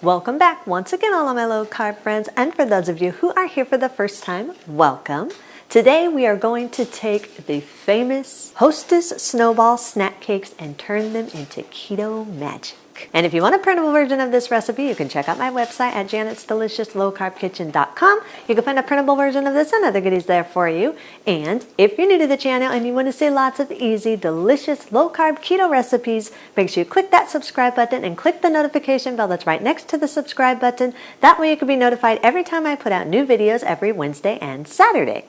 Welcome back once again, all of my low carb friends, and for those of you who are here for the first time, welcome. Today we are going to take the famous Hostess Snowball snack cakes and turn them into keto magic. And if you want a printable version of this recipe, you can check out my website at janetsdeliciouslowcarbkitchen.com. You can find a printable version of this and other goodies there for you. And if you're new to the channel and you want to see lots of easy, delicious, low-carb keto recipes, make sure you click that subscribe button and click the notification bell that's right next to the subscribe button. That way you can be notified every time I put out new videos every Wednesday and Saturday.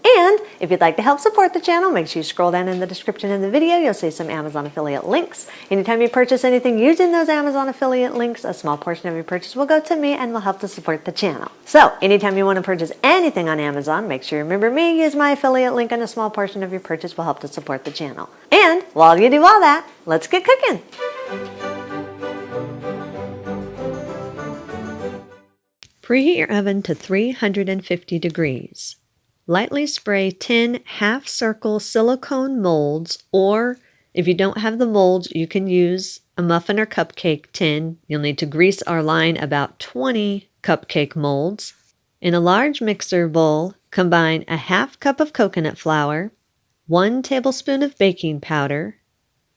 And if you'd like to help support the channel, make sure you scroll down in the description of the video. You'll see some Amazon affiliate links. Anytime you purchase anything using those Amazon affiliate links, a small portion of your purchase will go to me and will help to support the channel. So anytime you want to purchase anything on Amazon, make sure you remember me, use my affiliate link, and a small portion of your purchase will help to support the channel. And while you do all that, let's get cooking. Preheat your oven to 350 degrees. Lightly spray 10 half-circle silicone molds, or if you don't have the molds, you can use a muffin or cupcake tin. You'll need to grease or line about 20 cupcake molds. In a large mixer bowl, combine a half cup of coconut flour, 1 tablespoon of baking powder,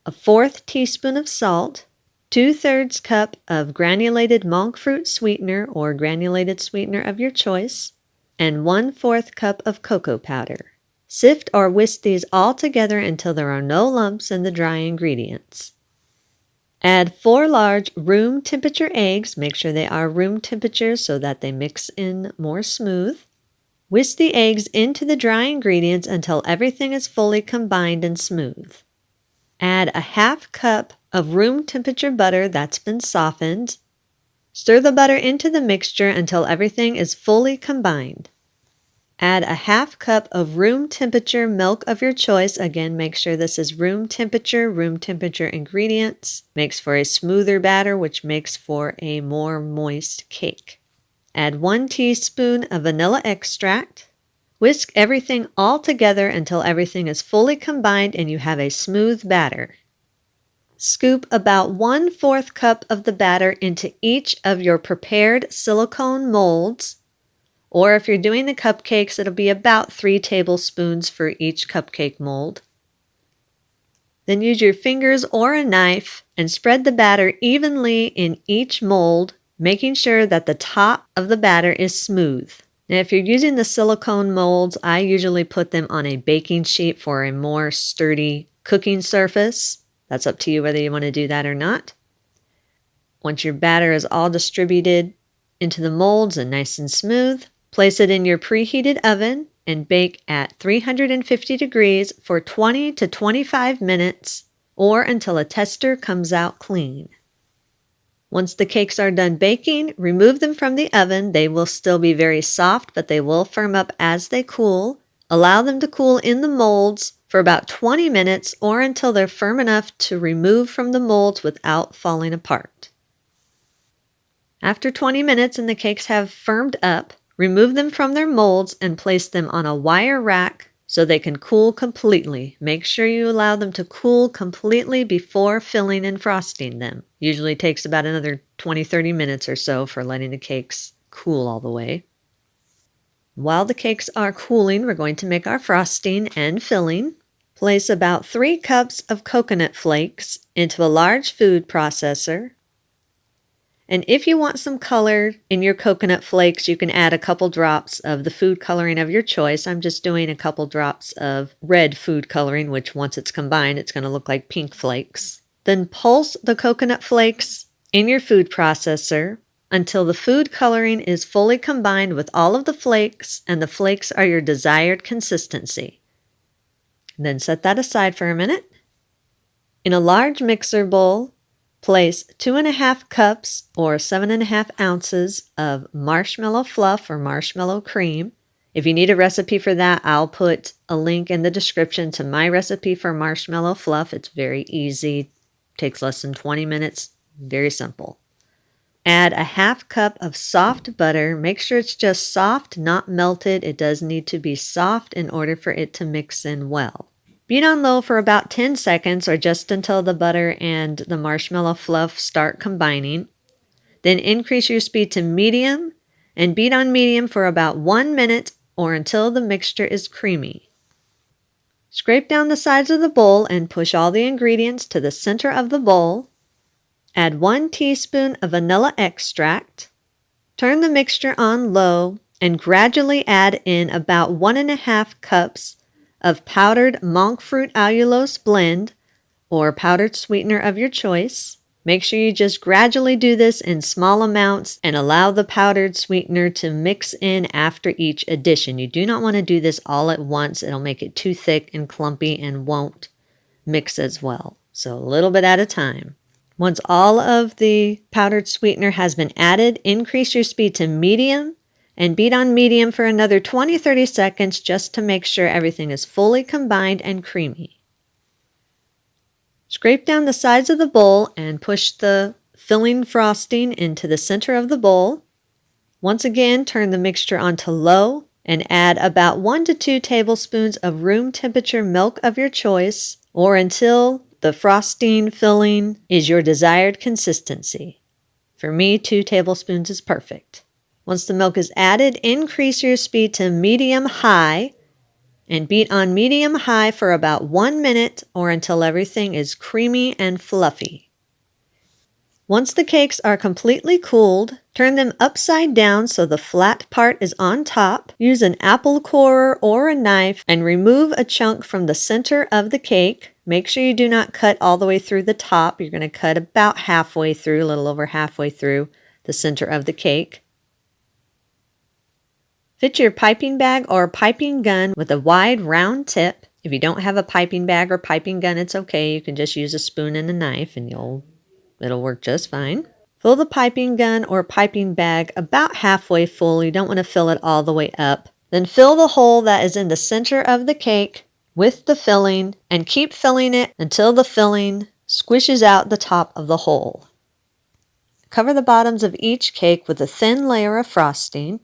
a 1/4 teaspoon of salt, 2/3 cup of granulated monk fruit sweetener or granulated sweetener of your choice, and 1/4 cup of cocoa powder. Sift or whisk these all together until there are no lumps in the dry ingredients. Add 4 large room temperature eggs. Make sure they are room temperature so that they mix in more smooth. Whisk the eggs into the dry ingredients until everything is fully combined and smooth. Add a half cup of room temperature butter that's been softened. Stir the butter into the mixture until everything is fully combined. Add a half cup of room temperature milk of your choice. Again, make sure this is room temperature ingredients. Makes for a smoother batter, which makes for a more moist cake. Add 1 teaspoon of vanilla extract. Whisk everything all together until everything is fully combined and you have a smooth batter. Scoop about 1/4 cup of the batter into each of your prepared silicone molds, or if you're doing the cupcakes, it'll be about 3 tablespoons for each cupcake mold. Then use your fingers or a knife and spread the batter evenly in each mold, making sure that the top of the batter is smooth. Now, if you're using the silicone molds, I usually put them on a baking sheet for a more sturdy cooking surface. That's up to you whether you want to do that or not. Once your batter is all distributed into the molds and nice and smooth, place it in your preheated oven and bake at 350 degrees for 20 to 25 minutes or until a tester comes out clean. Once the cakes are done baking, remove them from the oven. They will still be very soft, but they will firm up as they cool. Allow them to cool in the molds for about 20 minutes or until they're firm enough to remove from the molds without falling apart. After 20 minutes and the cakes have firmed up, remove them from their molds and place them on a wire rack so they can cool completely. Make sure you allow them to cool completely before filling and frosting them. Usually takes about another 20-30 minutes or so for letting the cakes cool all the way. While the cakes are cooling, we're going to make our frosting and filling. Place about 3 cups of coconut flakes into a large food processor. And if you want some color in your coconut flakes, you can add a couple drops of the food coloring of your choice. I'm just doing a couple drops of red food coloring, which once it's combined, it's going to look like pink flakes. Then pulse the coconut flakes in your food processor until the food coloring is fully combined with all of the flakes and the flakes are your desired consistency. Then set that aside for a minute. In a large mixer bowl, place 2½ cups or 7½ ounces of marshmallow fluff or marshmallow cream. If you need a recipe for that, I'll put a link in the description to my recipe for marshmallow fluff. It's very easy, takes less than 20 minutes, very simple. Add a ½ cup of soft butter. Make sure it's just soft, not melted. It does need to be soft in order for it to mix in well. Beat on low for about 10 seconds or just until the butter and the marshmallow fluff start combining. Then increase your speed to medium and beat on medium for about 1 minute or until the mixture is creamy. Scrape down the sides of the bowl and push all the ingredients to the center of the bowl. Add 1 teaspoon of vanilla extract. Turn the mixture on low and gradually add in about 1½ cups of powdered monk fruit allulose blend or powdered sweetener of your choice. Make sure you just gradually do this in small amounts and allow the powdered sweetener to mix in after each addition. You do not want to do this all at once. It'll make it too thick and clumpy and won't mix as well. So a little bit at a time. Once all of the powdered sweetener has been added, increase your speed to medium and beat on medium for another 20-30 seconds just to make sure everything is fully combined and creamy. Scrape down the sides of the bowl and push the filling frosting into the center of the bowl. Once again, turn the mixture onto low and add about 1 to 2 tablespoons of room temperature milk of your choice or until the frosting filling is your desired consistency. For me, 2 tablespoons is perfect. Once the milk is added, increase your speed to medium-high and beat on medium-high for about 1 minute or until everything is creamy and fluffy. Once the cakes are completely cooled, turn them upside down so the flat part is on top. Use an apple corer or a knife and remove a chunk from the center of the cake. Make sure you do not cut all the way through the top. You're going to cut about halfway through, a little over halfway through the center of the cake. Fit your piping bag or piping gun with a wide round tip. If you don't have a piping bag or piping gun, it's okay. You can just use a spoon and a knife and it'll work just fine. Fill the piping gun or piping bag about halfway full. You don't want to fill it all the way up. Then fill the hole that is in the center of the cake with the filling and keep filling it until the filling squishes out the top of the hole. Cover the bottoms of each cake with a thin layer of frosting.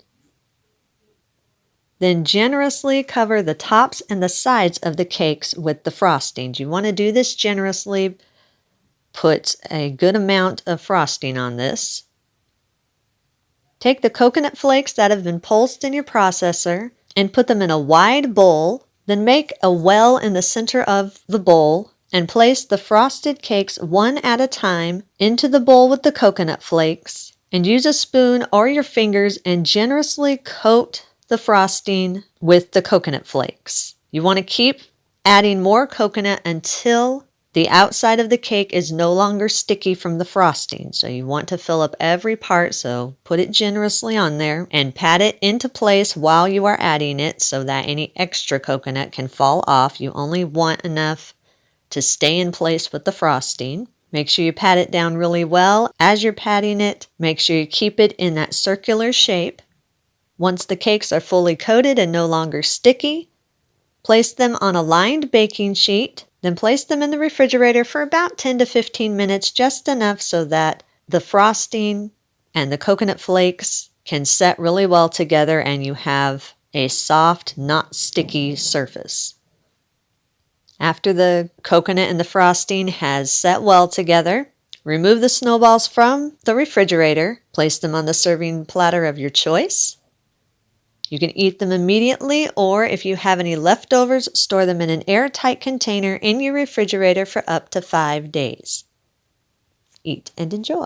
Then generously cover the tops and the sides of the cakes with the frostings. You want to do this generously. Put a good amount of frosting on this. Take the coconut flakes that have been pulsed in your processor and put them in a wide bowl. Then make a well in the center of the bowl and place the frosted cakes one at a time into the bowl with the coconut flakes. And use a spoon or your fingers and generously coat the frosting with the coconut flakes. You want to keep adding more coconut until the outside of the cake is no longer sticky from the frosting. So you want to fill up every part, so put it generously on there and pat it into place while you are adding it so that any extra coconut can fall off. You only want enough to stay in place with the frosting. Make sure you pat it down really well. As you're patting it, make sure you keep it in that circular shape. Once the cakes are fully coated and no longer sticky, place them on a lined baking sheet, then place them in the refrigerator for about 10 to 15 minutes, just enough so that the frosting and the coconut flakes can set really well together and you have a soft, not sticky surface. After the coconut and the frosting has set well together, remove the snowballs from the refrigerator, place them on the serving platter of your choice. You can eat them immediately, or if you have any leftovers, store them in an airtight container in your refrigerator for up to 5 days. Eat and enjoy.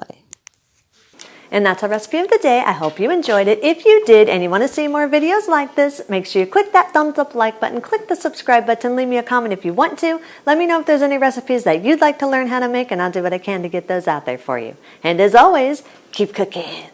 And that's our recipe of the day. I hope you enjoyed it. If you did and you want to see more videos like this, make sure you click that thumbs up like button, click the subscribe button, leave me a comment if you want to. Let me know if there's any recipes that you'd like to learn how to make, and I'll do what I can to get those out there for you. And as always, keep cooking.